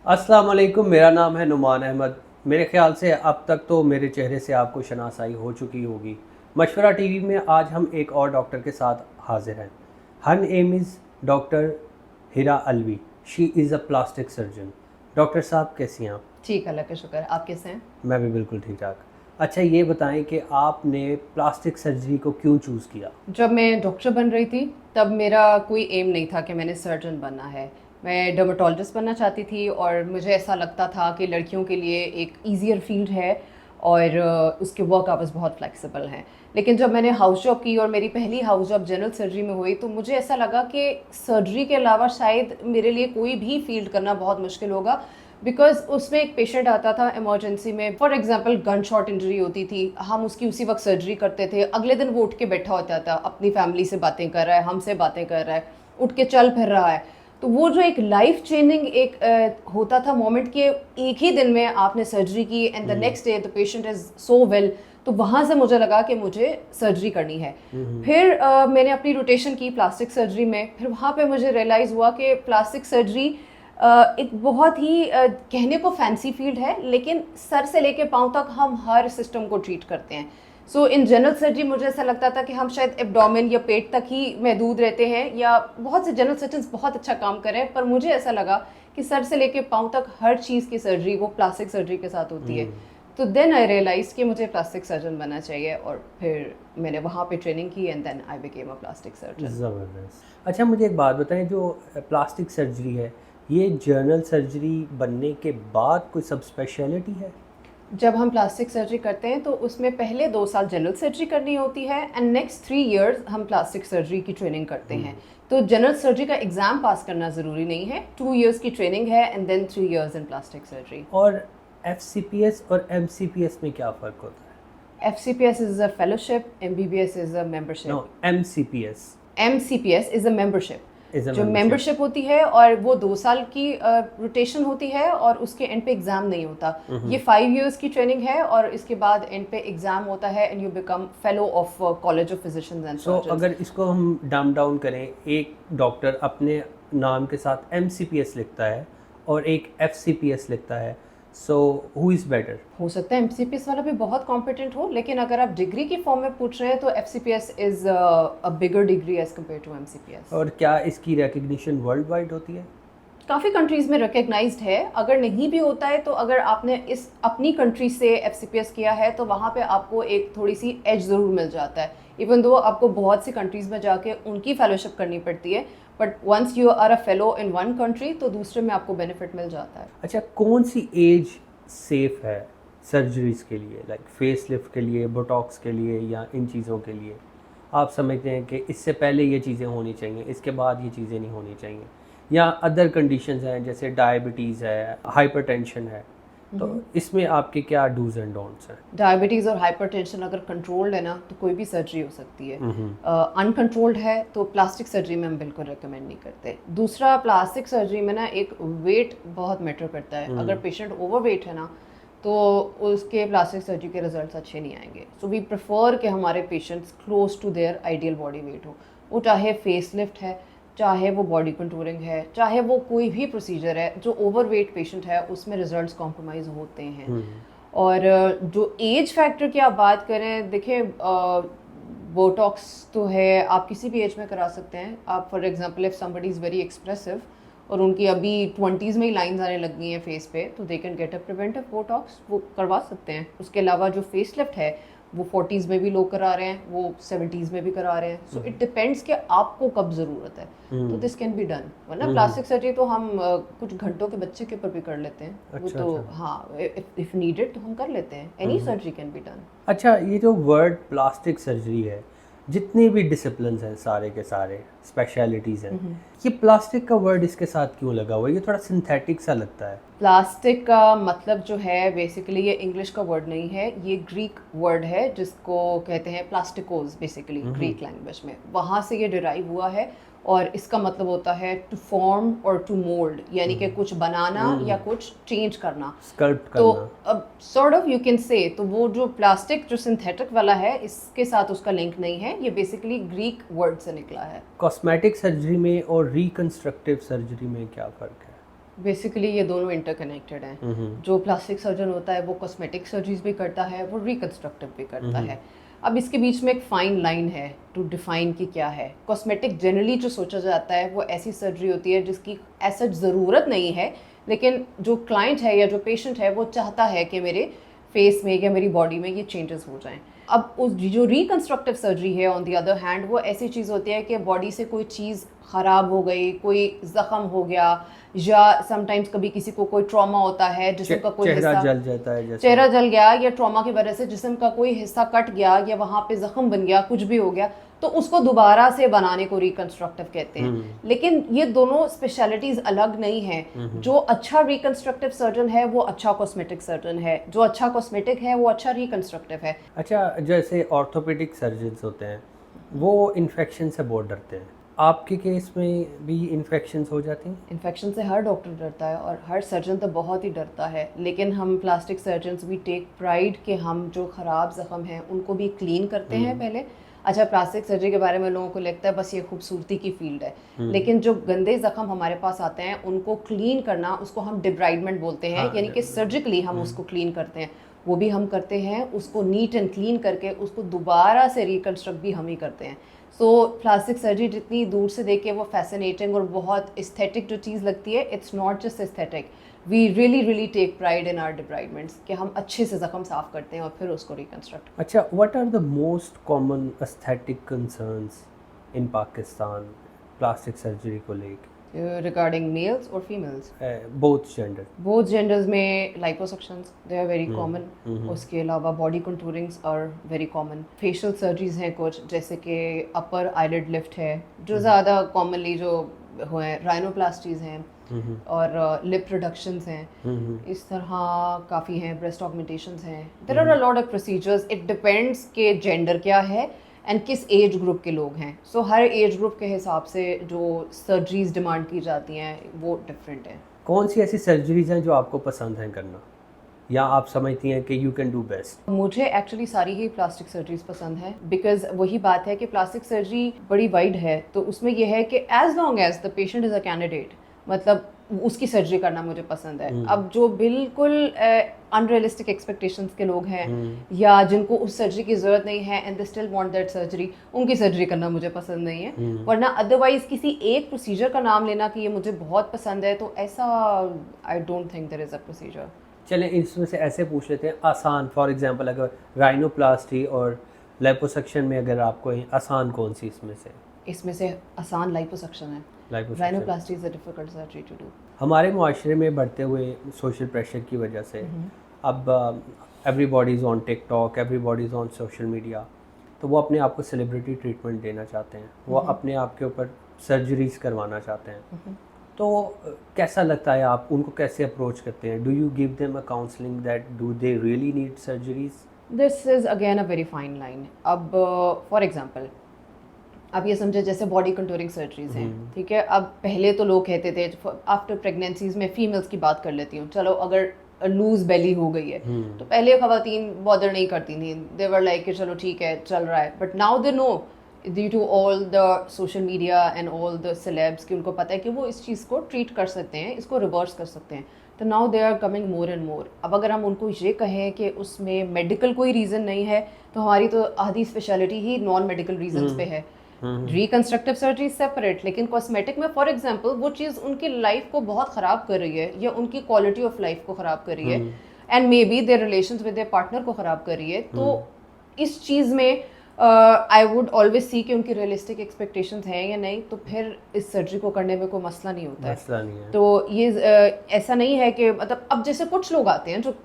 अस्सलाम वालेकुम, मेरा नाम है नुमान अहमद। मेरे ख़्याल से अब तक तो मेरे चेहरे से आपको शनासाई हो चुकी होगी। मशवरा टीवी में आज हम एक और डॉक्टर के साथ हाजिर हैं। Her name is doctor Hira Alvi. She is a plastic surgeon. Doctor साहब, कैसी हैं आप? ठीक, अल्लाह का शुक्र। आप कैसे हैं? मैं भी बिल्कुल ठीक ठाक। अच्छा, ये बताएं कि आपने प्लास्टिक सर्जरी को क्यों चूज़ किया? जब मैं डॉक्टर बन रही थी तब मेरा कोई एम नहीं था कि मैंने सर्जन बनना है। मैं डर्मेटोलॉजिस्ट बनना चाहती थी और मुझे ऐसा लगता था कि लड़कियों के लिए एक ईज़ियर फील्ड है और उसके वर्क आवर्स बहुत फ्लेक्सिबल हैं। लेकिन जब मैंने हाउस जॉब की और मेरी पहली हाउस जॉब जनरल सर्जरी में हुई तो मुझे ऐसा लगा कि सर्जरी के अलावा शायद मेरे लिए कोई भी फील्ड करना बहुत मुश्किल होगा, बिकॉज उसमें एक पेशेंट आता था इमरजेंसी में, for example gun shot injury होती थी, हम उसकी उसी वक्त सर्जरी करते थे, अगले दिन वो उठ के बैठा होता था, अपनी फैमिली से बातें कर रहा है, हमसे बातें कर रहा है, उठ के चल फिर रहा है। तो वो जो एक लाइफ चेंजिंग एक होता था मोमेंट कि एक ही दिन में आपने सर्जरी की and the next day the patient is so well, तो वहाँ से मुझे लगा कि मुझे सर्जरी करनी है। फिर मैंने अपनी रोटेशन की प्लास्टिक सर्जरी में, फिर वहाँ पे मुझे रियलाइज़ हुआ कि प्लास्टिक सर्जरी एक बहुत ही कहने को फैंसी फील्ड है, लेकिन सर से लेके पाँव तक हम हर सिस्टम को ट्रीट करते हैं। सो इन जनरल सर्जरी मुझे ऐसा लगता था कि हम शायद एब्डोमेन या पेट तक ही महदूद रहते हैं, या बहुत से जनरल सर्जन्स बहुत अच्छा काम कर रहे हैं, पर मुझे ऐसा लगा कि सर से लेके पाँव तक हर चीज़ की सर्जरी वो प्लास्टिक सर्जरी के साथ होती है। तो देन आई रियलाइज कि मुझे प्लास्टिक सर्जन बनना चाहिए और फिर मैंने वहाँ पे ट्रेनिंग की and then I became a plastic surgeon. ज़बरदस्त। अच्छा, मुझे एक बात बताएं, जो प्लास्टिक सर्जरी है, ये जनरल सर्जरी बनने के बाद कोई सब स्पेशलिटी है? जब हम प्लास्टिक सर्जरी करते हैं तो उसमें पहले 2 साल जनरल सर्जरी करनी होती है एंड नेक्स्ट 3 इयर्स हम प्लास्टिक सर्जरी की ट्रेनिंग करते हैं। तो जनरल सर्जरी का एग्ज़ाम पास करना ज़रूरी नहीं है, 2 इयर्स की ट्रेनिंग है and then 3 years in plastic surgery. और एफसीपीएस और एमसीपीएस में क्या फ़र्क होता है? FCPS is a fellowship, MBBS is a membership. No, MCPS MCPS is a membership. Is a जो मेंबरशिप। मेंबरशिप होती है और वो 2 साल की रोटेशन होती है और उसके एंड पे एग्ज़ाम नहीं होता। ये 5 इयर्स की ट्रेनिंग है और इसके बाद एंड पे एग्ज़ाम होता है and you become fellow of college of physicians and so surgeons. अगर इसको हम डम डाउन करें, एक डॉक्टर अपने नाम के साथ एमसीपीएस लिखता है और एक एफसीपीएस लिखता है, सो हु इज़ बेटर? हो सकता है MCPS वाला भी बहुत कॉम्पिटेंट हो, लेकिन अगर आप डिग्री की फॉर्म में पूछ रहे हैं तो FCPS is a bigger degree as compare to MCPS। और क्या इसकी रिकग्निशन वर्ल्ड वाइड होती है? काफ़ी कंट्रीज़ में रिकग्नाइज्ड है। अगर नहीं भी होता है तो अगर आपने इस अपनी कंट्री से FCPS किया है तो वहाँ पे आपको एक थोड़ी सी एज ज़रूर मिल जाता है, इवन दो आपको बहुत सी कंट्रीज़ में जाके उनकी फेलोशिप करनी पड़ती है, but once you are a fellow in one country तो दूसरे में आपको बेनिफिट मिल जाता है। अच्छा, कौन सी एज सेफ़ है सर्जरीज़ के लिए, लाइक फेस लिफ्ट के लिए, बोटॉक्स के लिए, या इन चीज़ों के लिए? आप समझते हैं कि इससे पहले ये चीज़ें होनी चाहिए, इसके बाद ये चीज़ें नहीं होनी चाहिए, या अदर कंडीशंस हैं जैसे डायबिटीज़ है, हाइपरटेंशन है, तो इसमें आपके क्या डूज एंड डोंट्स हैं? डायबिटीज़ और हाइपरटेंशन अगर कंट्रोल्ड है ना तो कोई भी सर्जरी हो सकती है। अनकंट्रोल्ड है तो प्लास्टिक सर्जरी में हम बिल्कुल रेकमेंड नहीं करते। दूसरा, प्लास्टिक सर्जरी में ना एक वेट बहुत मैटर करता है। अगर पेशेंट ओवर वेट है ना तो उसके प्लास्टिक सर्जरी के रिजल्ट्स अच्छे नहीं आएंगे। सो वी प्रेफर कि हमारे patients close to their ideal body weight हो, वो चाहे फेस लिफ्ट है, चाहे वो बॉडी कंटूरिंग है, चाहे वो कोई भी प्रोसीजर है। जो ओवर वेट पेशेंट है उसमें रिजल्ट्स कॉम्प्रोमाइज़ होते हैं। और जो एज फैक्टर की आप बात करें, देखिए बोटॉक्स तो है आप किसी भी एज में करा सकते हैं। आप for example if somebody is very expressive और उनकी अभी 20s में ही लाइंस आने लग गई हैं फेस पे, तो they can get a preventive Botox, वो करवा सकते हैं। उसके अलावा जो फेस लिफ्ट है वो 40s में भी लोग करा रहे हैं, वो 70s में भी करा रहे हैं। सो इट डिपेंड्स कि आपको कब ज़रूरत है, तो दिस कैन बी डन। वरना प्लास्टिक सर्जरी तो हम कुछ घंटों के बच्चे के ऊपर भी कर लेते हैं। वो अच्छा, तो अच्छा। हाँ, इफ़ नीडेड तो हम कर लेते हैं। Any surgery can be done. अच्छा, ये जो वर्ड प्लास्टिक सर्जरी है, जितने भी डिसिप्लिन्स हैं सारे के सारे, स्पेशलिटीज़ हैं, ये प्लास्टिक का वर्ड इसके साथ क्यों लगा हुआ है? ये थोड़ा सिंथेटिक सा लगता है। प्लास्टिक का मतलब जो है बेसिकली ये इंग्लिश का वर्ड नहीं है, ये ग्रीक वर्ड है जिसको कहते हैं प्लास्टिकोस, बेसिकली ग्रीक लैंग्वेज में, वहाँ से ये डिराइव हुआ है। और इसका मतलब होता है टू फॉर्म और टू मोल्ड, यानी कि कुछ बनाना या कुछ चेंज करना, स्कल्प्ट तो करना। अब sort of you can say. तो वो जो प्लास्टिक जो सिंथेटिक वाला है इसके साथ उसका लिंक नहीं है, ये बेसिकली ग्रीक वर्ड से निकला है। कॉस्मेटिक सर्जरी में और रिकंस्ट्रक्टिव सर्जरी में क्या फ़र्क है? बेसिकली ये दोनों इंटरकनेक्टेड हैं। जो प्लास्टिक सर्जन होता है वो कॉस्मेटिक सर्जरीज भी करता है, वो रिकंस्ट्रक्टिव भी करता है। अब इसके बीच में एक फाइन लाइन है टू डिफाइन कि क्या है। कॉस्मेटिक जनरली जो सोचा जाता है वो ऐसी सर्जरी होती है जिसकी ऐसा ज़रूरत नहीं है, लेकिन जो क्लाइंट है या जो पेशेंट है वो चाहता है कि मेरे फेस में या मेरी बॉडी में ये चेंजेस हो जाएं। अब उस जो रिकंस्ट्रक्टिव सर्जरी है ऑन द अदर हैंड, वो ऐसी चीज़ होती है कि बॉडी से कोई चीज़ ख़राब हो गई, कोई ज़ख़म हो गया, या समटाइम्स कभी किसी को कोई ट्रॉमा होता है, जिस्म का कोई चेहरा हिस्सा जल जाता है, जैसे चेहरा जल गया, या ट्रॉमा की वजह से जिस्म का कोई हिस्सा कट गया या वहाँ पे ज़ख़म बन गया, कुछ भी हो गया, तो उसको दोबारा से बनाने को रिकंस्ट्रक्टिव कहते हैं। लेकिन ये दोनों स्पेशलिटीज़ अलग नहीं हैं। जो अच्छा रिकंस्ट्रक्टिव सर्जन है वो अच्छा कॉस्मेटिक सर्जन है, जो अच्छा कॉस्मेटिक है वो अच्छा रिकंस्ट्रक्टिव है। अच्छा, जैसे ऑर्थोपेडिक सर्जन्स होते हैं वो इन्फेक्शन से बहुत डरते हैं, आपके केस में भी इन्फेक्शंस हो जाती हैं? इन्फेक्शन से हर डॉक्टर डरता है और हर सर्जन तो बहुत ही डरता है, लेकिन हम प्लास्टिक सर्जन्स भी टेक प्राइड कि हम जो ख़राब ज़ख़म हैं उनको भी क्लीन करते हैं पहले। अच्छा, प्लास्टिक सर्जरी के बारे में लोगों को लगता है बस ये खूबसूरती की फील्ड है, लेकिन जो गंदे ज़ख़म हमारे पास आते हैं उनको क्लीन करना, उसको हम डिब्राइडमेंट बोलते हैं। हाँ, यानी कि सर्जिकली हम उसको क्लीन करते हैं, वो भी हम करते हैं। उसको नीट एंड क्लीन करके उसको दोबारा से रिकंस्ट्रक्ट भी हम ही करते हैं। सो प्लास्टिक सर्जरी जितनी दूर से देखे वो फैसिनेटिंग और बहुत एस्थेटिक जो चीज़ लगती है, it's not just aesthetic. We really take pride in our debridements कि हम अच्छे से ज़ख़म साफ़ करते हैं और फिर उसको रिकंस्ट्रक्ट। अच्छा, what are the most common aesthetic concerns in Pakistan plastic surgery को लेके? रिगार्डिंग मेल्स और फीमेल्स? बोथ जेंडर्स में liposuctions they are very common. उसके अलावा body contourings are very common. Facial surgeries हैं कुछ, जैसे कि अपर आईलिड लिफ्ट है जो ज़्यादा कॉमनली जो हुए, राइनोप्लास्टीज हैं और लिप रिडक्शंस हैं। इस तरह काफ़ी हैं, ब्रेस्ट ऑगमेंटेशंस हैं। There are a lot of procedures. It depends के जेंडर क्या है एंड किस एज ग्रुप के लोग हैं। सो हर एज ग्रुप के हिसाब से जो सर्जरीज डिमांड की जाती हैं वो डिफरेंट है। कौन सी ऐसी सर्जरीज हैं जो आपको पसंद हैं करना, या आप समझती हैं कि यू कैन डू बेस्ट? मुझे एक्चुअली सारी ही प्लास्टिक सर्जरीज पसंद है, बिकॉज वही बात है कि प्लास्टिक सर्जरी बड़ी वाइड है, तो उसमें यह है कि as long as the patient is a candidate, मतलब उसकी सर्जरी करना मुझे पसंद है। अब जो बिल्कुल अनरियलिस्टिक एक्सपेक्टेशंस के लोग हैं या जिनको उस सर्जरी की ज़रूरत नहीं है and they still want that surgery, उनकी सर्जरी करना मुझे पसंद नहीं है। वरना अदरवाइज किसी एक प्रोसीजर का नाम लेना कि ये मुझे बहुत पसंद है, तो ऐसा I don't think there is a procedure. चलें इसमें से ऐसे पूछ लेते हैं आसान, फॉर एग्जांपल अगर राइनोप्लास्टी और लाइपोसक्शन में अगर आपको आसान कौन सी इसमें से आसान लाइपोसक्शन है। Rhinoplasty is a difficult surgery to do. हमारे मुआशरे में बढ़ते हुए सोशल प्रेशर की वजह से अब everybody is on TikTok, everybody is on social media, तो वो अपने आप को सेलिब्रिटी ट्रीटमेंट देना चाहते हैं, वो अपने आप के ऊपर सर्जरीज करवाना चाहते हैं। तो कैसा लगता है, आप उनको कैसे अप्रोच करते हैं? Do you give them a counselling that do they really need surgeries? This is again a very fine line. अब फॉर एग्जांपल आप ये समझे जैसे बॉडी कंटूरिंग सर्जरीज हैं, ठीक है। अब पहले तो लोग कहते थे, आफ्टर प्रेगनेंसीज में फीमेल्स की बात कर लेती हूँ, चलो अगर लूज बेली हो गई है तो पहले खवातीन बॉदर नहीं करती थी, दे वर लाइक कि चलो ठीक है चल रहा है। But now they know due to all the social media and all the celebs कि उनको पता है कि वो इस चीज़ को ट्रीट कर सकते हैं, इसको रिवर्स कर सकते हैं। तो now they are coming more and more. अब अगर हम उनको ये कहें कि उसमें मेडिकल कोई रीज़न नहीं है, तो हमारी तो आधी स्पेशलिटी ही नॉन मेडिकल रीजंस पे है। रिकंस्ट्रक्टिव सर्जरी सेपरेट, लेकिन कॉस्मेटिक में फॉर एग्जांपल वो चीज़ उनकी लाइफ को बहुत ख़राब कर रही है या उनकी क्वालिटी ऑफ लाइफ को ख़राब कर रही है and may be their relations with their partner को ख़राब कर रही है। तो इस चीज़ में आई वुड ऑलवेज सी कि उनकी रियलिस्टिक एक्सपेक्टेशंस हैं या नहीं, तो फिर इस सर्जरी को करने में कोई मसला नहीं होता है। तो ये ऐसा नहीं है कि मतलब अब जैसे कुछ लोग आते हैं जो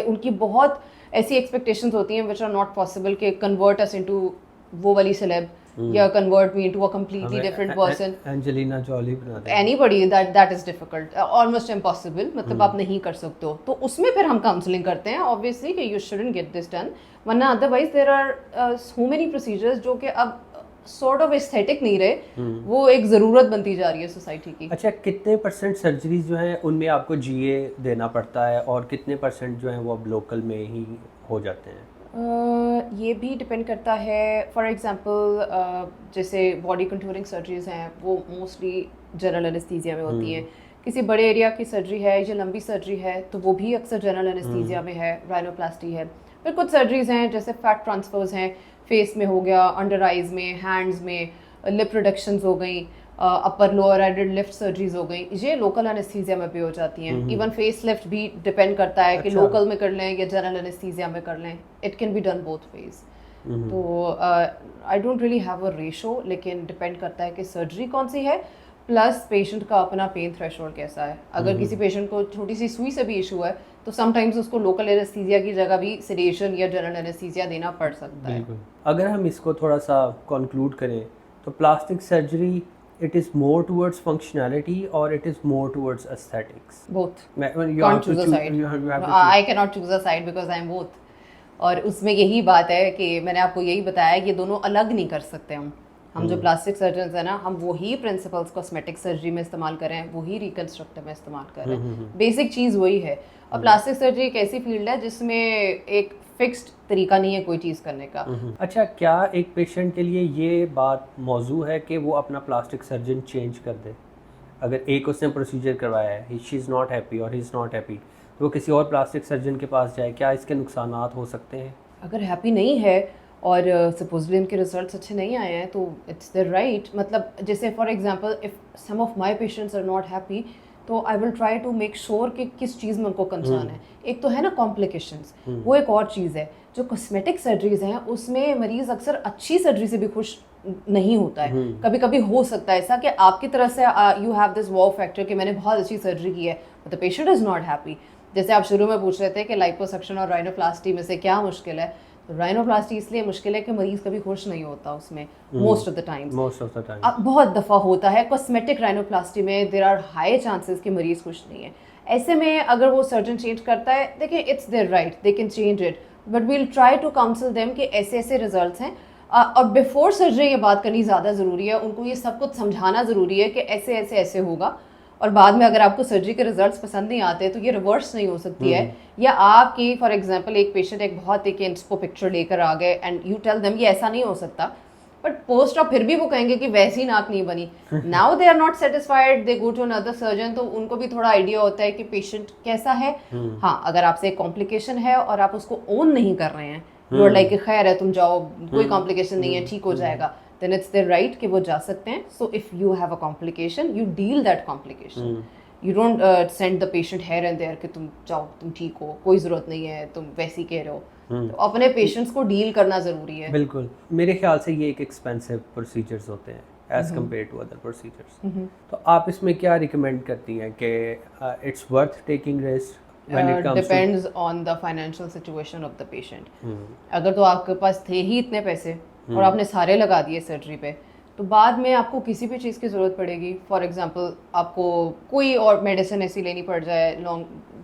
उनकी बहुत ऐसी एक्सपेक्टेशंस होती हैं विच आर नॉट पॉसिबल कि कन्वर्ट अस इनटू वो वाली सेलेब या convert me into a completely different person, Angelina Jolie बना दे, anybody, that is difficult, almost impossible, मतलब आप नहीं कर सकते हो। तो उसमें फिर हम काउंसलिंग करते हैं ऑब्वियसली कि you shouldn't get this done, वरना otherwise there are so many procedures जो कि अब सॉर्ट ऑफ एस्थेटिक नहीं रहे, वो एक ज़रूरत बनती जा रही है सोसाइटी की। अच्छा, कितने परसेंट सर्जरीज जो हैं उनमें आपको जीए देना पड़ता है और कितने परसेंट जो हैं वो अब लोकल में ही हो जाते हैं? ये भी डिपेंड करता है। फॉर एग्जांपल जैसे बॉडी कंटूरिंग सर्जरीज हैं वो मोस्टली जनरल एनेस्थीसिया में होती हैं, किसी बड़े एरिया की सर्जरी है या लंबी सर्जरी है तो वो भी अक्सर जनरल एनेस्थीसिया में है, राइनोप्लास्टी है। फिर कुछ सर्जरीज हैं जैसे फैट ट्रांसफर्स हैं, फेस में हो गया, अंडर आइज में, हैंड्स में, लिप रिडक्शंस हो गई, upper lower eyelid lift surgeries हो गई, ये लोकल एनेस्थीसिया में भी हो जाती हैं। इवन फेस लिफ्ट भी डिपेंड करता है कि अच्छा। लोकल में कर लें या जनरल एनेस्थीसिया में कर लें, it can be done both ways. तो I don't really have a ratio, लेकिन डिपेंड करता है कि सर्जरी कौन सी है प्लस पेशेंट का अपना पेन थ्रेशोल्ड कैसा है। अगर किसी पेशेंट को छोटी सी सुई से भी इशू है तो समटाइम्स उसको लोकल एनेस्थीसिया की जगह भी सेडेशन या जनरल एनेस्थीसिया देना पड़ सकता है। बिल्कुल। अगर हम इसको थोड़ा सा कंक्लूड करें तो plastic surgery it is more towards functionality और it is more towards aesthetics. Both, you can't have to choose a choose- side. you have to No, choose. I cannot choose a side because I am both. और उसमें यही बात है कि मैंने आपको यही बताया कि दोनों अलग नहीं कर सकते हम जो प्लास्टिक सर्जन है ना, हम वही प्रिंसिपल्स कॉस्मेटिक सर्जरी में इस्तेमाल कर रहे हैं, वही रिकंस्ट्रक्टिव में इस्तेमाल कर रहे हैं। बेसिक चीज़ वही है। और प्लास्टिक सर्जरी एक ऐसी फील्ड है जिसमें एक फिक्स्ड तरीका नहीं है कोई चीज़ करने का। अच्छा, क्या एक पेशेंट के लिए ये बात मौजू है कि वो अपना प्लास्टिक सर्जन चेंज कर दे? अगर एक उसने प्रोसीजर करवाया है, शी इज़ नॉट हैप्पी और ही इज़ नॉट हैप्पी, तो वो किसी और प्लास्टिक सर्जन के पास जाए, क्या इसके नुकसानात हो सकते हैं? अगर हैप्पी नहीं है और सपोजली उनके रिजल्ट्स अच्छे नहीं आए हैं तो इट्स द राइट, मतलब जैसे for example if some of my patients are not happy तो I will try to make sure कि किस चीज़ में उनको कंसर्न है। एक तो है ना कॉम्प्लिकेशंस, वो एक और चीज़ है। जो कॉस्मेटिक सर्जरीज हैं उसमें मरीज़ अक्सर अच्छी सर्जरी से भी खुश नहीं होता है। कभी कभी हो सकता है ऐसा कि आपकी तरफ से you have this wow factor कि मैंने बहुत अच्छी सर्जरी की है but the patient is not happy. जैसे आप शुरू में पूछ रहे थे कि लाइपोसक्शन और राइनोप्लास्टी में से क्या मुश्किल है, तो राइनोप्लास्टी इसलिए मुश्किल है कि मरीज़ कभी खुश नहीं होता उसमें मोस्ट ऑफ द टाइम। बहुत दफ़ा होता है कॉस्मेटिक राइनोप्लास्टी में देयर आर हाई चांसेस कि मरीज़ खुश नहीं है। ऐसे में अगर वो सर्जन चेंज करता है, देखिए it's there right, they can change it, but we will try to counsel them कि ऐसे ऐसे रिजल्ट्स हैं। और बिफोर सर्जरी ये बात करनी ज़्यादा ज़रूरी है, उनको ये सब कुछ समझाना ज़रूरी है कि ऐसे ऐसे ऐसे होगा। और बाद में अगर आपको सर्जरी के रिजल्ट्स पसंद नहीं आते तो ये रिवर्स नहीं हो सकती है। या आपकी फॉर एग्जांपल एक पेशेंट एक बहुत एक इंस्पो पिक्चर लेकर आ गए एंड यू टेल देम ये ऐसा नहीं हो सकता, बट पोस्ट ऑफ फिर भी वो कहेंगे कि वैसी नाक नहीं बनी। Now they are not satisfied, they go to another surgeon, तो उनको भी थोड़ा आइडिया होता है कि पेशेंट कैसा है। हाँ, अगर आपसे एक कॉम्प्लिकेशन है और आप उसको ओन नहीं कर रहे हैं, यू आर लाइक खैर है तुम जाओ, कोई कॉम्प्लिकेशन नहीं है, ठीक हो जाएगा, then it's their right कि वो जा सकते हैं। So if you have a complication, you deal that complication. You don't send the patient here and there कि तुम जाओ, तुम ठीक हो, कोई ज़रूरत नहीं है, तुम वैसी कह रहे हो। तो अपने पेशेंट्स को डील करना ज़रूरी है। बिल्कुल। मेरे ख्याल से ये एक एक्सपेंसिव प्रोसीजर्स होते हैं as compare to other procedures. तो आप इसमें क्या रिकमेंड करती हैं कि it's worth taking risk when it comes? Depends on the financial situation of the patient. अगर तो आपके पास थे ही इतने पैसे और आपने सारे लगा दिए सर्जरी पे, तो बाद में आपको किसी भी चीज़ की ज़रूरत पड़ेगी। फॉर एग्जांपल आपको कोई और मेडिसिन ऐसी लेनी पड़ जाए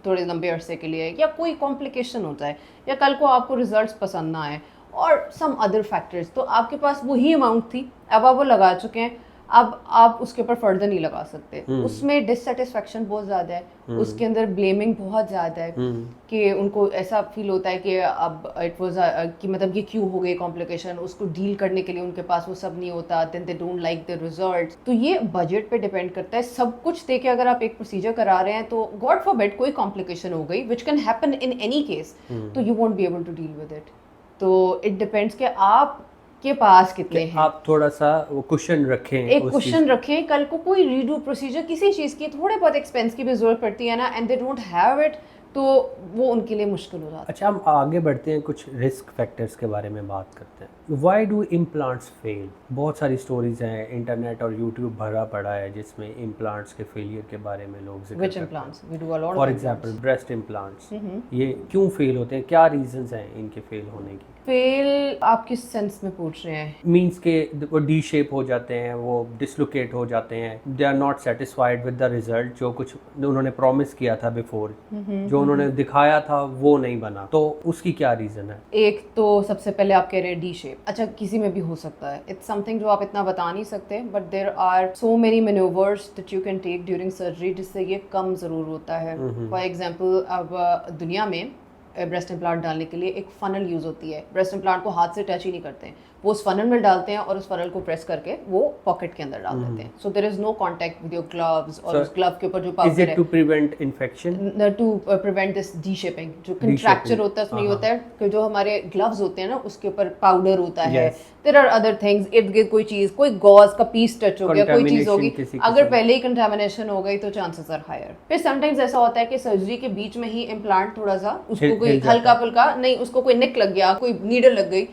थोड़े लंबे अरसे के लिए, या कोई कॉम्प्लिकेशन हो जाए, या कल को आपको रिजल्ट्स पसंद ना आए और सम अदर फैक्टर्स, तो आपके पास वही अमाउंट थी, अब आप वो लगा चुके हैं, अब आप उसके ऊपर फर्दर नहीं लगा सकते। उसमें डिससेटिस्फैक्शन बहुत ज़्यादा है, उसके अंदर ब्लेमिंग बहुत ज़्यादा है कि उनको ऐसा फील होता है कि अब इट वाज कि मतलब ये क्यों हो गई कॉम्प्लिकेशन, उसको डील करने के लिए उनके पास वो सब नहीं होता, then they don't like the results. तो ये बजट पे डिपेंड करता है। सब कुछ देके अगर आप एक प्रोसीजर करा रहे हैं तो गॉड फॉरबिड कोई कॉम्प्लिकेशन हो गई which can happen in any case, तो you won't be able to deal with it. तो इट डिपेंड्स कि आप के पास कितने हैं। आप थोड़ा सा वो कुशन रखें, एक कुशन रखें, कल को कोई रीडू प्रोसीजर किसी चीज़ की थोड़े बहुत एक्सपेंस की भी जरूरत पड़ती है ना, and they don't have it, तो वो उनके लिए मुश्किल हो जाता है। अच्छा, हम आगे बढ़ते हैं, कुछ रिस्क फैक्टर्स के बारे में बात करते हैं। Why do implants fail? बहुत सारी स्टोरीज हैं, इंटरनेट और यूट्यूब भरा पड़ा है जिसमें इम्प्लांट्स के फेलियर के बारे में लोग जिक्र करते हैं। implants? We do a lot of for example breast implants, ये क्यों फेल होते हैं? क्या रीजंस हैं इनके फेल होने की? फेल आप किस सेंस में पूछ रहे हैं? मीन्स के वो डी शेप हो जाते हैं, वो डिसलोकेट हो जाते हैं, they are not satisfied with the result. जो कुछ उन्होंने प्रॉमिस किया था बिफोर, जो उन्होंने दिखाया था वो नहीं बना, तो उसकी क्या रीज़न है? एक तो सबसे पहले आप कह रहे हैं डी शेप। अच्छा, किसी में भी हो सकता है, इट्स समथिंग जो आप इतना बता नहीं सकते, but there are so many manoeuvres that you can take during surgery जिससे ये कम ज़रूर होता है। फॉर एग्जांपल अब दुनिया में ब्रेस्ट इम्प्लांट डालने के लिए एक फनल यूज़ होती है। ब्रेस्ट इम्प्लांट को हाथ से टच ही नहीं करते हैं, वो उस फनल में डालते हैं और उस फनल को प्रेस करके वो पॉकेट के अंदर डाल देते हैं. So there is no contact with your gloves और उस ग्लव के ऊपर जो इज पाउडर इट है to prevent infection, to prevent this deshaping. जो कंट्रैक्चर होता है उसमें ये होता है कि जो हमारे ग्लव्स होते हैं ना उसके ऊपर पाउडर होता है. देयर आर अदर थिंग्स, इर्द गिर्द कोई चीज, कोई गॉज का पीस टच हो गया, कोई चीज होगी, अगर पहले ही कंटामिनेशन हो गई तो चांसेस आर हायर. फिर समटाइम्स ऐसा होता है कि सर्जरी के बीच में ही इम्प्लांट थोड़ा सा उसको कोई हल्का फुल्का नहीं, उसको कोई निक लग गया, कोई नीडल लग गई,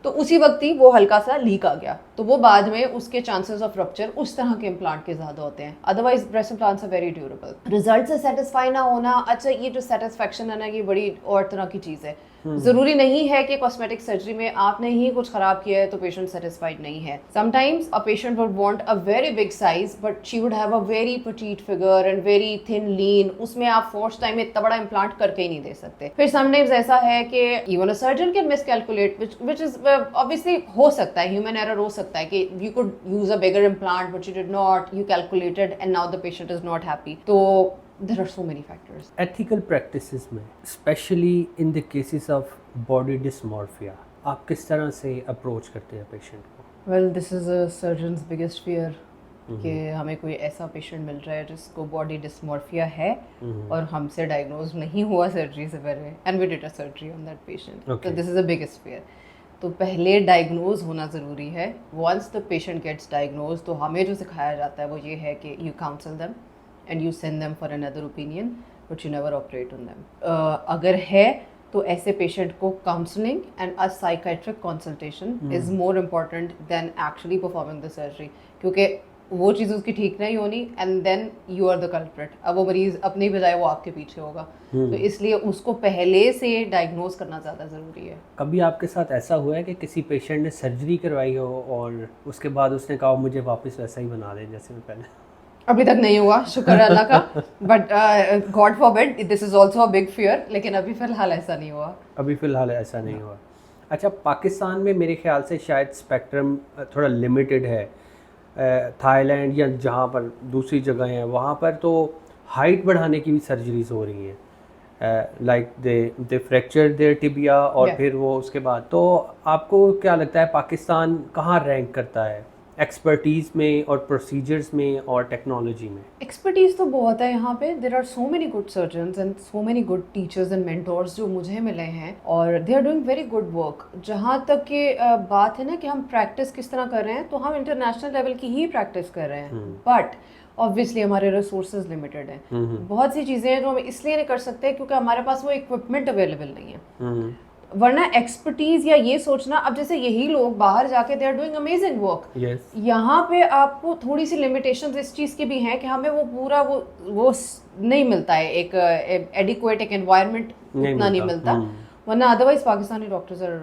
तो उसी वक्त ही वो हल्का सा लीक आ गया, तो वो बाद में उसके चांसेस ऑफ रप्चर उस तरह के इम्प्लांट के ज्यादा होते हैं. Otherwise breast implants are very durable. Result से सेटिस्फाई ना होना, अच्छा ये जो सेटिस्फेक्शन है ना, ये बड़ी और तरह की चीज है. जरूरी नहीं है कि कॉस्मेटिक सर्जरी में आपने ही कुछ खराब किया है तो पेशेंट सेटिस्फाइड नहीं है. Sometimes a patient would want a very big size but she would have a very petite figure and very thin lean. उसमें आप फर्स्ट टाइम में इतना बड़ा इम्प्लांट करके ही नहीं दे सकते. फिर समटाइम्स ऐसा है कि even a surgeon can miscalculate, which is obviously हो सकता है, ह्यूमन एरर हो सकता है कि you could use a bigger implant but you did not, you calculated and now the patient is not happy. तो there are so many factors. Ethical practices में especially in the cases of body dysmorphia आप किस तरह से approach करते हैं patient को? Well, this is a surgeon's biggest fear कि हमें कोई ऐसा पेशेंट मिल रहा है जिसको बॉडी डिस्मॉर्फिया है और हमसे डायग्नोज नहीं हुआ सर्जरी से पहले, and we did a surgery on that patient. तो this is a biggest fear. तो पहले डायग्नोज होना ज़रूरी है. Once the patient gets diagnose तो हमें जो सिखाया जाता है वो ये है कि you counsel them and you send them for another opinion but you never operate on them. अगर है तो ऐसे पेशेंट को counselling and a psychiatric consultation is more important than actually performing the surgery, क्योंकि वो चीज़ उसकी ठीक नहीं होनी and then you are the culprit. अब वो मरीज अपनी बजाय वो आपके पीछे होगा. तो इसलिए उसको पहले से डायग्नोज करना ज़्यादा ज़रूरी है. कभी आपके साथ ऐसा हुआ है कि किसी पेशेंट ने सर्जरी करवाई हो और उसके बाद उसने कहा मुझे वापस वैसा ही बना दें जैसे मैं पहले? अभी तक नहीं हुआ, शुक्र अल्लाह का, but God forbid, this is also a big fear. लेकिन अभी फ़िलहाल ऐसा नहीं हुआ. अभी फ़िलहाल ऐसा नहीं हुआ. अच्छा, पाकिस्तान में मेरे ख्याल से शायद स्पेक्ट्रम थोड़ा लिमिटेड है. थाईलैंड या जहाँ पर दूसरी जगह हैं वहाँ पर तो हाइट बढ़ाने की भी सर्जरीज हो रही हैं, like they fracture their tibia और फिर वो उसके बाद. तो आपको क्या लगता है पाकिस्तान कहाँ रैंक करता है एक्सपर्टीज़ में और प्रोसीजर्स में और टेक्नोलॉजी में? एक्सपर्टीज़ तो बहुत है यहाँ पे. There are so many good surgeons and so many good teachers and mentors जो मुझे मिले हैं और they are doing very good work. जहाँ तक कि बात है ना कि हम प्रैक्टिस किस तरह कर रहे हैं, तो हम इंटरनेशनल लेवल की ही प्रैक्टिस कर रहे हैं. बट ऑब्वियसली हमारे रिसोर्सेज लिमिटेड हैं. बहुत सी चीज़ें हैं जो हम इसलिए नहीं कर सकते क्योंकि हमारे पास वो इक्विपमेंट अवेलेबल नहीं है. वरना एक्सपर्टीज या ये सोचना, अब जैसे यही लोग बाहर जाके they are doing amazing work. यहाँ पे आपको थोड़ी सी लिमिटेशंस इस चीज़ की भी हैं कि हमें वो पूरा वो नहीं मिलता है, एक एडिक्वेट एक एनवायरनमेंट उतना नहीं मिलता. वरना otherwise Pakistani doctors are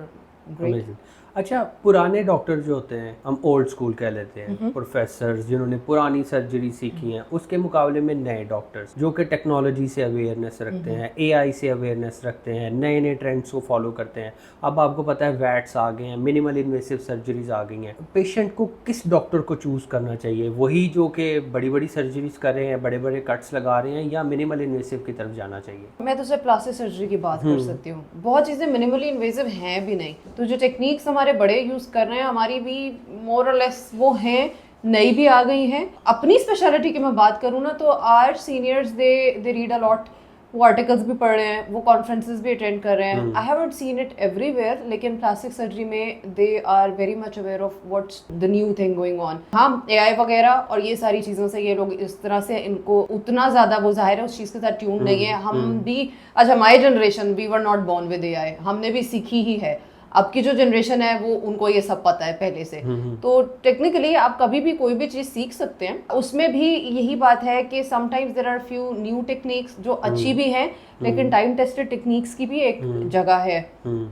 great. अच्छा, पुराने डॉक्टर जो होते हैं, हम ओल्ड स्कूल कह लेते हैं, प्रोफेसर्स जिन्होंने पुरानी सर्जरी सीखी हैं, उसके मुकाबले में नए डॉक्टर्स जो कि टेक्नोलॉजी से अवेयरनेस रखते हैं, एआई से अवेयरनेस रखते हैं, नए नए ट्रेंड्स को फॉलो करते हैं. अब आपको पता है वैट्स आ गए हैं, मिनिमल इन्वेसिव सर्जरीज आ गई हैं. पेशेंट को किस डॉक्टर को चूज़ करना चाहिए? वही जो कि बड़ी बड़ी सर्जरीज कर रहे हैं, बड़े बड़े कट्स लगा रहे हैं, या मिनिमल इन्वेसिव की तरफ जाना चाहिए? मैं तो सिर्फ प्लास्टिक सर्जरी की बात कर सकती हूँ. बहुत चीज़ें मिनिमली इन्वेसिव हैं भी नहीं. तो जो टेक्निक्स हमारे बड़े यूज़ कर रहे हैं, हमारी भी मोर और लेस वो हैं, नई भी आ गई हैं. अपनी स्पेशलिटी की मैं बात करूँ ना, तो our seniors they read a lot. वो आर्टिकल्स भी पढ़ रहे हैं, वो कॉन्फ्रेंसेस भी अटेंड कर रहे हैं. I haven't seen it everywhere, लेकिन प्लास्टिक सर्जरी में they are very much aware of what's the new thing going on. हाँ, एआई वगैरह और ये सारी चीज़ों से ये लोग इस तरह से, इनको उतना ज़्यादा वो जाहिर है उस चीज़ के साथ ट्यून नहीं है. हम भी, अच्छा my generation, we were not born with AI, हमने भी सीखी ही है. अब की जो जनरेशन है वो उनको ये सब पता है पहले से. तो टेक्निकली आप कभी भी कोई भी चीज़ सीख सकते हैं. उसमें भी यही बात है कि sometimes there are few new techniques जो अच्छी भी हैं, लेकिन टाइम टेस्टेड टेक्निक्स की भी एक जगह है.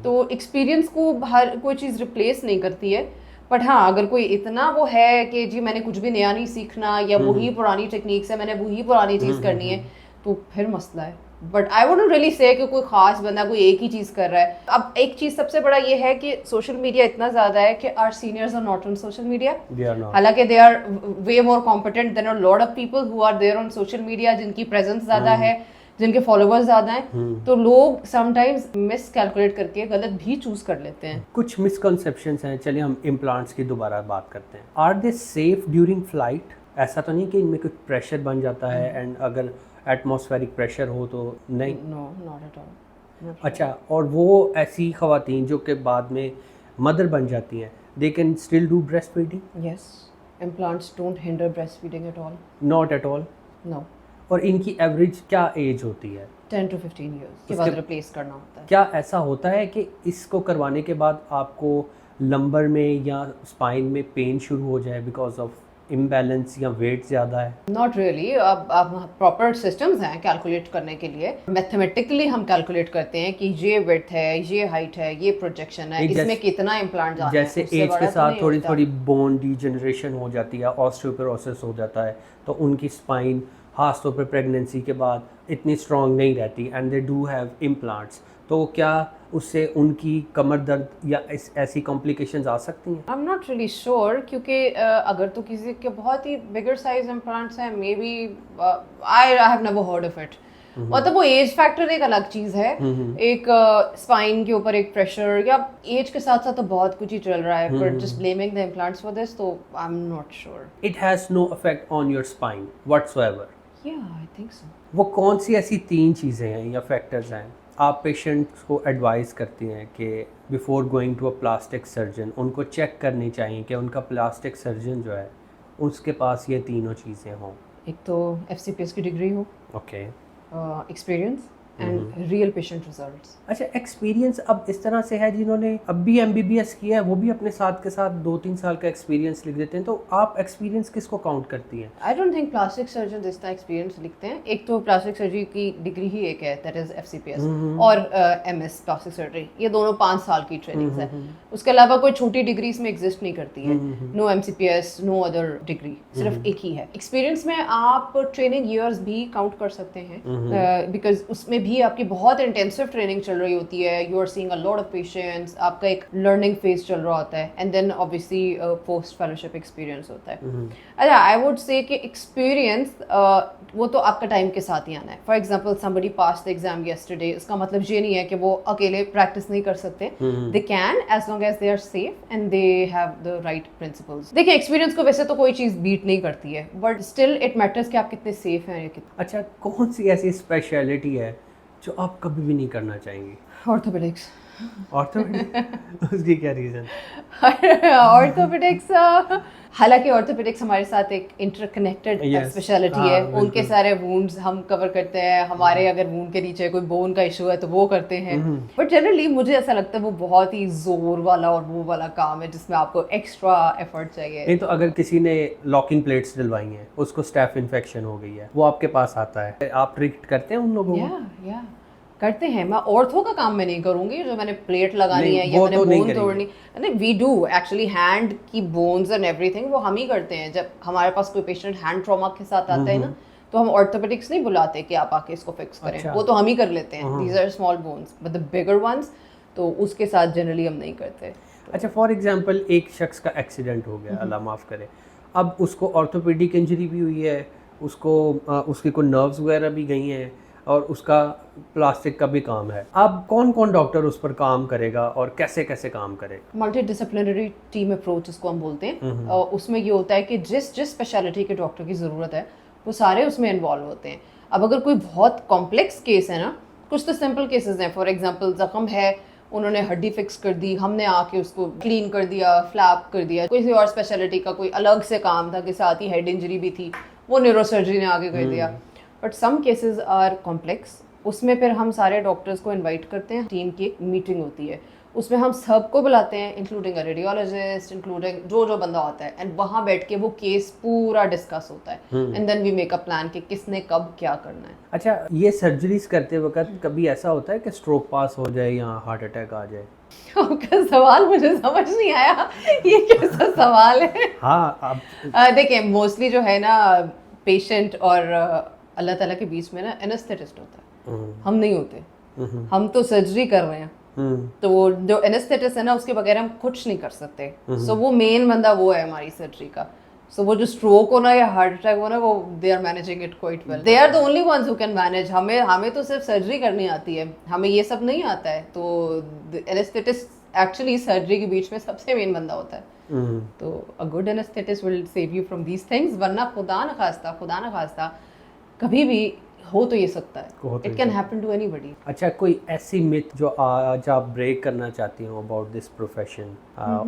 तो एक्सपीरियंस को हर कोई चीज़ रिप्लेस नहीं करती है. बट हाँ, अगर कोई इतना वो है कि जी मैंने कुछ भी नया नहीं सीखना या वही पुरानी टेक्निक्स है, मैंने वही पुरानी चीज़ करनी है, तो फिर मसला है. But I wouldn't really say कि कोई खास बंदा कोई एक ही चीज़ कर रहा है. अब एक चीज़ सबसे बड़ा ये है कि सोशल मीडिया इतना ज़्यादा है कि our seniors are not on social media. हालांकि they are way more competent than a lot of people who are there on social media, जिनकी प्रेजेंस ज़्यादा है, जिनके फॉलोअर्स ज़्यादा हैं, तो लोग समटाइम्स मिस कैलकुलेट करके गलत भी चूज़ कर लेते हैं। कुछ मिसकंसेप्शंस हैं, चलिए हम इम्प्लांट्स की दोबारा बात करते हैं। Are they safe during flight? ऐसा तो नहीं कि इनमें कुछ प्रेशर बन जाता है एंड अगर एटमॉस्फेरिक प्रेशर हो तो नहीं? No, not at all. अच्छा, और वो ऐसी ख़वातीन जो कि बाद में मदर बन जाती हैं, they can still do breast feeding? Yes, implants don't hinder breast feeding at all. Not at all? No. और इनकी एवरेज क्या एज होती है? 10 to 15 ईयर्स के बाद रिप्लेस करना होता है। क्या ऐसा होता है कि इसको करवाने के बाद आपको लंबर में या स्पाइन में पेन शुरू हो जाए बिकॉज ऑफ इम्बैलेंस या वेट ज़्यादा है? Not really. अब प्रॉपर सिस्टम्स हैं कैलकुलेट करने के लिए। मैथमेटिकली हम कैलकुलेट करते हैं कि ये विड्थ है, ये हाइट है, ये प्रोजेक्शन है, इसमें कितना इम्प्लांट जाना है। जैसे एज के साथ थोड़ी थोड़ी बोन डिजनरेशन हो जाती है, ऑस्टियोपोरोसिस हो जाता है, तो उनकी स्पाइन खासतौर पर प्रेगनेंसी के बाद इतनी स्ट्रॉन्ग नहीं रहती and they do have implants, तो क्या उससे उनकी कमर दर्द या ऐसी कॉम्प्लिकेशंस आ सकती हैं? आई एम नॉट रियली श्योर, क्योंकि अगर तो किसी के बहुत ही बिगर साइज इम्प्लांट्स हैं, maybe I have never heard of it. मतलब वो एज फैक्टर एक अलग चीज है। एक स्पाइन के ऊपर एक प्रेशर या एज के साथ साथ तो बहुत कुछ ही चल रहा है, पर just blaming the implants for this, तो I am not sure. It has no effect on your spine whatsoever? या आई थिंक सो। वो कौन सी ऐसी 3 चीज़ें हैं या फैक्टर्स हैं आप पेशेंट्स को एडवाइस करती हैं कि before going to a plastic surgeon उनको चेक करनी चाहिए कि उनका प्लास्टिक सर्जन जो है उसके पास ये तीनों चीज़ें हों? एक तो FCPS की डिग्री हो, okay. Experience and real patient results. अच्छा, एक्सपीरियंस अब इस तरह से है जिन्होंने अब भी MBBS किया है वो भी अपने साथ के साथ 2-3 साल का एक्सपीरियंस लिख देते हैं, तो आप एक्सपीरियंस किसको काउंट करती हैं? आई डोंट थिंक प्लास्टिक सर्जन इतना एक्सपीरियंस लिखते हैं। एक तो प्लास्टिक सर्जरी की डिग्री ही एक है, दैट इज FCPS, और MS प्लास्टिक सर्जरी, ये दोनों 5 साल की ट्रेनिंग्स है। उसके अलावा कोई छोटी डिग्री इसमें एग्जिस्ट नहीं करती है। No MCPS, no other degree, सिर्फ एक ही है। एक्सपीरियंस में आप ट्रेनिंग ईयर्स भी काउंट कर सकते हैं, बिकॉज उसमें भी आपकी बहुत इंटेंसिव ट्रेनिंग चल रही होती है। You are seeing a lot of patients, आपका एक लर्निंग फेज चल रहा होता है, and then obviously post fellowship experience होता है। अच्छा, आई वुड से कि एक्सपीरियंस वो तो आपका टाइम के साथ ही आना है। For example somebody pass the exam yesterday, इसका मतलब ये नहीं है कि वो अकेले प्रैक्टिस नहीं कर सकते। They can, as long as they are safe and they have the right principles. देखिए, एक्सपीरियंस को वैसे तो कोई चीज़ बीट नहीं करती है, बट स्टिल इट मैटर्स कि आप कितने सेफ हैं या कितने। अच्छा, कौन सी ऐसी स्पेशलिटी है जो आप कभी भी नहीं करना चाहेंगी? ऑर्थोपेडिक्स। ऑर्थोपेडिक्स? उसकी क्या रीज़न? ऑर्थोपेडिक्स, हालांकि ऑर्थोपेडिक्स हमारे साथ एक इंटरकनेक्टेड स्पेशलिटी है। उनके सारे वुंड्स हम कवर करते हैं। हमारे अगर वुंड के नीचे कोई बोन का इशू है तो वो करते हैं, बट जनरली मुझे ऐसा लगता है वो बहुत ही जोर वाला और वो वाला काम है जिसमें आपको एक्स्ट्रा एफर्ट चाहिए। नहीं तो अगर किसी ने लॉकिंग प्लेट्स डलवाई हैं, उसको स्टैफ इन्फेक्शन हो गई है, वो आपके पास आता है, आप ट्रीट करते हैं उन लोगों को? या करते हैं। मैं ऑर्थो का काम मैं नहीं करूंगी, जो मैंने प्लेट लगानी है या मैंने तो बोन तोड़नी, नहीं, वी डू एक्चुअली हैंड की बोन्स एंड एवरीथिंग वो हम ही करते हैं। जब हमारे पास कोई पेशेंट हैंड ट्रॉमा के साथ आता है ना, तो हम ऑर्थोपेडिक्स नहीं बुलाते कि आप आके इसको फिक्स करें। अच्छा। वो तो हम ही कर लेते हैं। These are small bones, but the bigger ones तो उसके साथ जनरली हम नहीं करते। अच्छा, फॉर एग्जांपल एक शख्स का एक्सीडेंट हो गया, अल्लाह माफ़ करे, अब उसको ऑर्थोपेडिक इंजरी भी हुई है, उसको उसकी कोई नर्व्स वगैरह भी गई हैं और उसका प्लास्टिक का भी काम है। अब कौन कौन डॉक्टर उस पर काम करेगा और कैसे कैसे काम करेगा? मल्टी डिसिप्लिनरी टीम अप्रोच इसको हम बोलते हैं। उसमें ये होता है कि जिस स्पेशलिटी के डॉक्टर की ज़रूरत है वो सारे उसमें इन्वॉल्व होते हैं। अब अगर कोई बहुत कॉम्प्लेक्स केस है ना, कुछ तो सिंपल केसेस हैं। फॉर एग्जांपल ज़ख्म है, उन्होंने हड्डी फिक्स कर दी, हमने आके उसको क्लीन कर दिया, फ्लैप कर दिया। किसी और स्पेशलिटी का कोई अलग से काम था कि साथ ही हेड इंजरी भी थी, वो न्यूरोसर्जरी ने आगे कर दिया। But some cases are complex, उसमें फिर हम सारे डॉक्टर्स को इनवाइट करते हैं। टीम की एक मीटिंग होती है, उसमें हम सबको बुलाते हैं, इंक्लूडिंग अ रेडियोलॉजिस्ट, इंक्लूडिंग जो बंदा होता है, एंड वहाँ बैठ के वो केस पूरा डिस्कस होता है, and then we make a plan कि किसने कब क्या करना है। अच्छा, ये सर्जरीज करते वक्त कभी ऐसा होता है कि स्ट्रोक पास हो जाए या हार्ट अटैक आ जाए? आपका सवाल मुझे समझ नहीं आया, ये कैसा सवाल है? हाँ, देखिए, मोस्टली जो है ना पेशेंट और अल्लाह ताला के बीच में ना एनेस्थेटिस्ट होता है, हम नहीं होते। हम तो सर्जरी कर रहे हैं, तो वो जो एनेस्थेटिस्ट है ना उसके बगैर हम कुछ नहीं कर सकते। सो वो मेन बंदा वो है हमारी सर्जरी का। सो वो जो स्ट्रोक होना या हार्ट अटैक होना वो they are managing it quite well, they are the only ones who can manage. हमें तो सिर्फ सर्जरी करनी आती है, हमें ये सब नहीं आता है। तो एनेस्थेटिस्ट एक्चुअली सर्जरी के बीच में सबसे मेन बंदा होता है। तो a good anaesthetist will save you from these things, वरना खुदा न खास्ता कभी भी हो तो ये सकता है, it can happen to anybody. अच्छा, कोई ऐसी मिथ जो आज आप ब्रेक करना चाहती हो अबाउट दिस प्रोफेशन,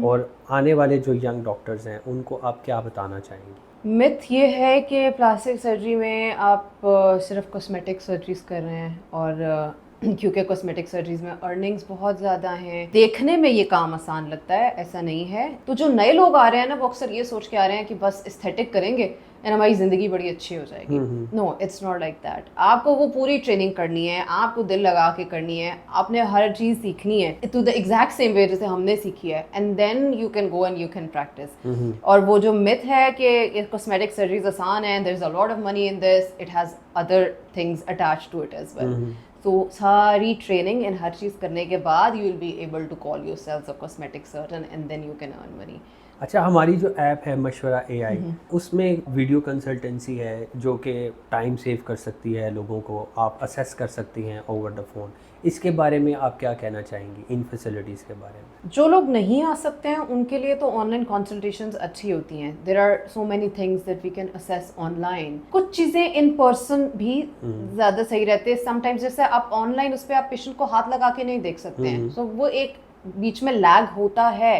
और आने वाले जो यंग डॉक्टर्स हैं उनको आप क्या बताना चाहेंगी? मिथ ये है कि प्लास्टिक सर्जरी में आप सिर्फ कॉस्मेटिक सर्जरीज कर रहे हैं, और क्योंकि कॉस्मेटिक सर्जरीज में अर्निंग्स बहुत ज़्यादा हैं, देखने में ये काम आसान लगता है, ऐसा नहीं है। तो जो नए लोग आ रहे हैं ना, वो अक्सर ये सोच के आ रहे हैं कि बस एस्थेटिक करेंगे एंड हमारी ज़िंदगी बड़ी अच्छी हो जाएगी। No, it's not like that. आपको वो पूरी ट्रेनिंग करनी है, आपको दिल लगा के करनी है, आपने हर चीज़ सीखनी है to the exact same way जैसे हमने सीखी है, and then you can go and you can practise. और वो जो मिथ है कि कॉस्मेटिक सर्जरीज आसान है, there is a lot of money in this, it has other things attached to it as well. तो सारी ट्रेनिंग इन हर चीज़ करने के बाद you will be able to call yourself a cosmetic surgeon and then you can earn money. अच्छा, हमारी जो ऐप है मशवरा AI, उसमें वीडियो कंसल्टेंसी है जो कि टाइम सेव कर सकती है लोगों को, आप असेस कर सकती हैं ओवर द फ़ोन। इसके बारे में आप क्या कहना चाहेंगी, इन फैसिलिटीज़ के बारे में? जो लोग नहीं आ सकते हैं उनके लिए तो ऑनलाइन कंसल्टेशंस अच्छी होती हैं। There are so many things that we can assess online. कुछ चीज़ें इन पर्सन भी ज़्यादा सही रहते हैं। समटाइम्स जैसे आप ऑनलाइन उस पर आप पेशेंट को हाथ लगा के नहीं देख सकते हैं, सो वो एक बीच में लैग होता है।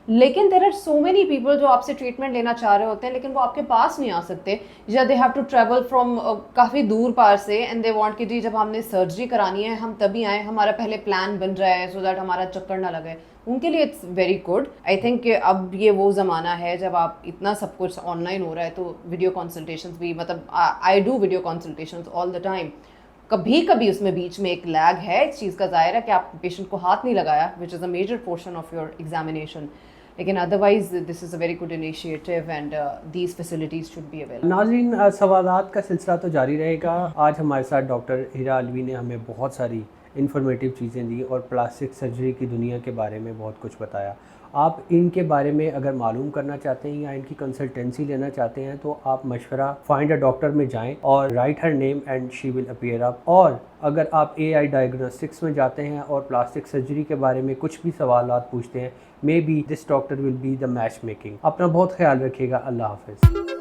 लेकिन there are so many people जो आपसे ट्रीटमेंट लेना चाह रहे होते हैं लेकिन वो आपके पास नहीं आ सकते, या they have to travel from काफ़ी दूर पार से, एंड दे वांट कि जी जब हमने सर्जरी करानी है हम तभी आए, हमारा पहले प्लान बन रहा है सो दैट हमारा चक्कर ना लगे। उनके लिए it's very good. I think अब ये वो ज़माना है जब आप इतना सब कुछ ऑनलाइन हो रहा है, तो वीडियो कंसल्टेशंस भी, मतलब I do video consultations all the time. कभी कभी उसमें बीच में एक लैग है, इस चीज़ का ज़ाहिर है कि आप पेशेंट को हाथ नहीं लगाया, which is a major portion of your examination, लेकिन otherwise this is a very good initiative and these facilities should be available. नाज़रीन, सवालात का सिलसिला तो जारी रहेगा। आज हमारे साथ डॉक्टर हिरा अलवी ने हमें बहुत सारी इन्फॉर्मेटिव चीज़ें दी और प्लास्टिक सर्जरी की दुनिया के बारे में बहुत कुछ बताया। आप इनके बारे में अगर मालूम करना चाहते हैं या इनकी कंसल्टेंसी लेना चाहते हैं तो आप मशवरा फाइंड अ डॉक्टर में जाएं और right her name and she will appear up. और अगर आप AI डायग्नोस्टिक्स में जाते हैं और प्लास्टिक सर्जरी के बारे में कुछ भी सवालात पूछते हैं, may be this doctor will be the match making. अपना बहुत ख्याल रखिएगा। अल्लाह हाफिज़।